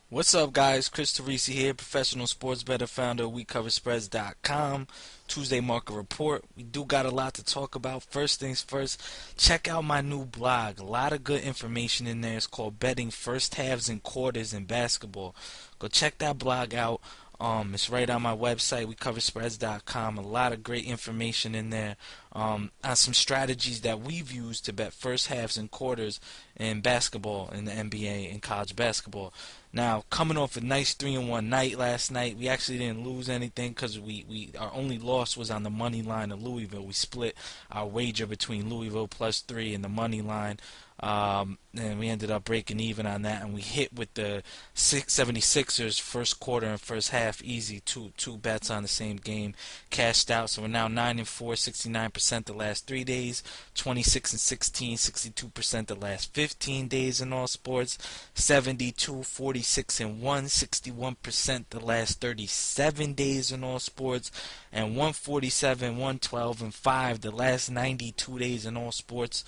What's up, guys? Chris Teresi here, professional sports bettor, founder of WeCoverSpreads.com. Tuesday market report. We do got a lot to talk about. First things first, check out my new blog. A lot of good information in there. It's called Betting First Halves and Quarters in Basketball. Go check that blog out. It's right on my website, WeCoverSpreads.com. A lot of great information in there on some strategies that we've used to bet first halves and quarters in basketball, in the NBA, and college basketball. Now, coming off a nice 3-1 night last night, we actually didn't lose anything because our only loss was on the money line of Louisville. We split our wager between Louisville +3 and the money line. And we ended up breaking even on that, and we hit with the 76ers first quarter and first half easy, two bets on the same game, cashed out. So we're now 9-4, 69% the last 3 days, 26-16, 62% the last 15 days in all sports, 72, 46-1, 61% the last 37 days in all sports, and 147, 112, and 5 the last 92 days in all sports.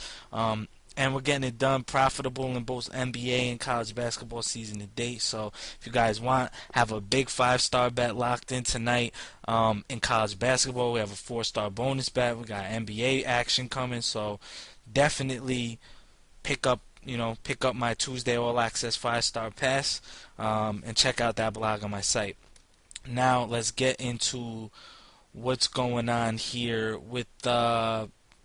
And we're getting it done profitable in both NBA and college basketball season to date. So if you guys want, have a big 5-star bet locked in tonight in college basketball. We have a 4-star bonus bet. We got NBA action coming. So definitely pick up my Tuesday All Access 5-star pass and check out that blog on my site. Now let's get into what's going on here with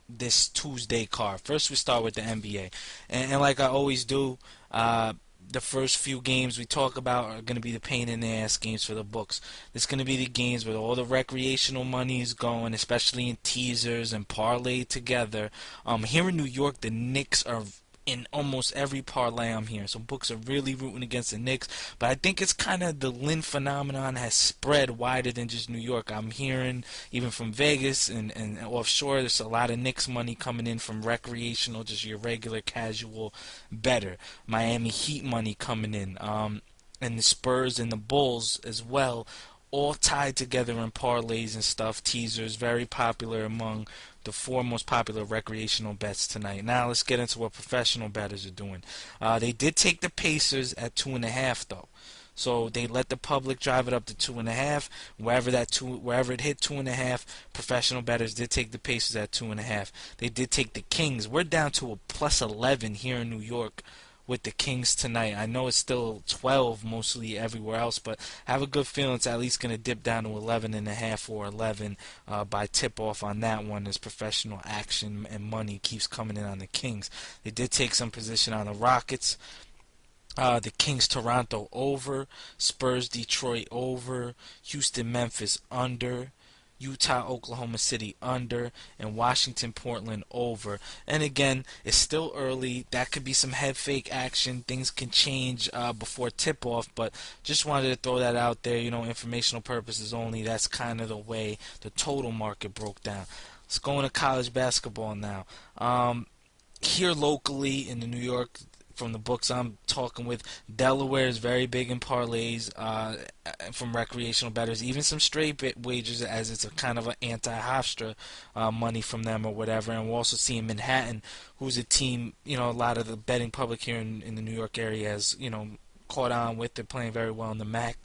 this Tuesday card. First, we start with the NBA, and like I always do, the first few games we talk about are going to be the pain in the ass games for the books. It's going to be the games where all the recreational money is going, especially in teasers and parlay together. Here in New York, the Knicks are in almost every parlay I'm hearing. So books are really rooting against the Knicks, but I think it's kind of the Lynn phenomenon has spread wider than just New York. I'm hearing even from Vegas and offshore, there's a lot of Knicks money coming in from recreational, just your regular casual better. Miami Heat money coming in, and the Spurs and the Bulls as well, all tied together in parlays and stuff, teasers, very popular among the 4 most popular recreational bets tonight. Now let's get into what professional bettors are doing. They did take the Pacers at 2.5 though. So they let the public drive it up to 2.5. Wherever it hit 2.5, professional bettors did take the Pacers at 2.5. They did take the Kings. We're down to a +11 here in New York with the Kings tonight. I know it's still 12 mostly everywhere else, but I have a good feeling it's at least going to dip down to 11.5 or 11 by tip-off on that one as professional action and money keeps coming in on the Kings. They did take some position on the Rockets. The Kings Toronto over, Spurs Detroit over, Houston Memphis under, Utah Oklahoma City under, and Washington Portland over. And again, it's still early. That could be some head fake action. Things can change before tip off, but just wanted to throw that out there. Informational purposes only. That's kind of the way the total market broke down. Let's go into college basketball now. Here locally in the New York, from the books I'm talking with, Delaware is very big in parlays from recreational bettors, even some straight bet wagers, as it's a kind of an anti-Hofstra money from them or whatever. And we're also seeing Manhattan, who's a team, a lot of the betting public here in the New York area has, caught on with. They're playing very well in the MAC.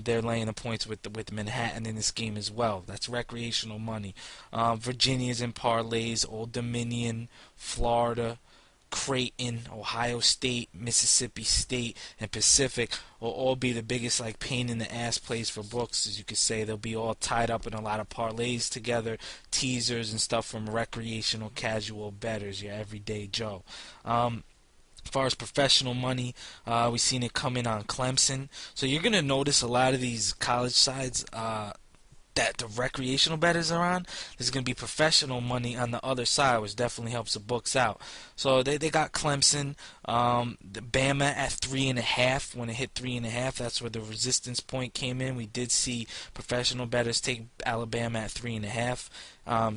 They're laying the points with Manhattan in this game as well. That's recreational money. Virginia's in parlays, Old Dominion, Florida, Creighton, Ohio State, Mississippi State, and Pacific will all be the biggest pain in the ass plays for books, as you could say. They'll be all tied up in a lot of parlays together, teasers and stuff from recreational casual bettors, your everyday Joe. As far as professional money, we've seen it come in on Clemson. So you're going to notice a lot of these college sides that the recreational bettors are on, there's going to be professional money on the other side, which definitely helps the books out. So they got Clemson, the Bama at 3.5. When it hit 3.5, that's where the resistance point came in. We did see professional bettors take Alabama at 3.5.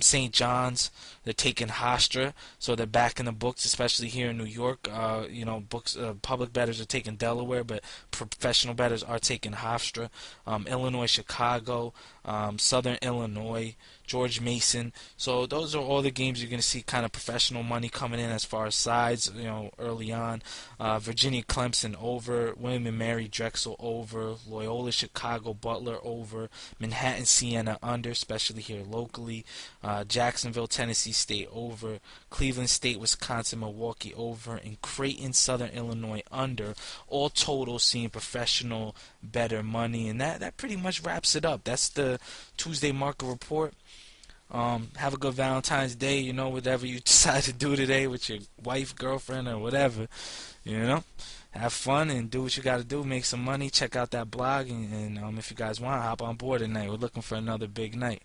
St. John's, they're taking Hofstra, so they're back in the books, especially here in New York. Public bettors are taking Delaware, but professional bettors are taking Hofstra. Illinois, Chicago, Southern Illinois, George Mason. So those are all the games you're going to see kind of professional money coming in as far as sides, early on. Virginia Clemson over, William and Mary Drexel over, Loyola Chicago Butler over, Manhattan Siena under, especially here locally, Jacksonville Tennessee State over, Cleveland State Wisconsin Milwaukee over, and Creighton Southern Illinois under. All total seeing professional better money, and that pretty much wraps it up. That's the Tuesday market report. Have a good Valentine's Day, whatever you decide to do today with your wife, girlfriend, or whatever, Have fun and do what you got to do, make some money, check out that blog, and if you guys want, hop on board tonight. We're looking for another big night.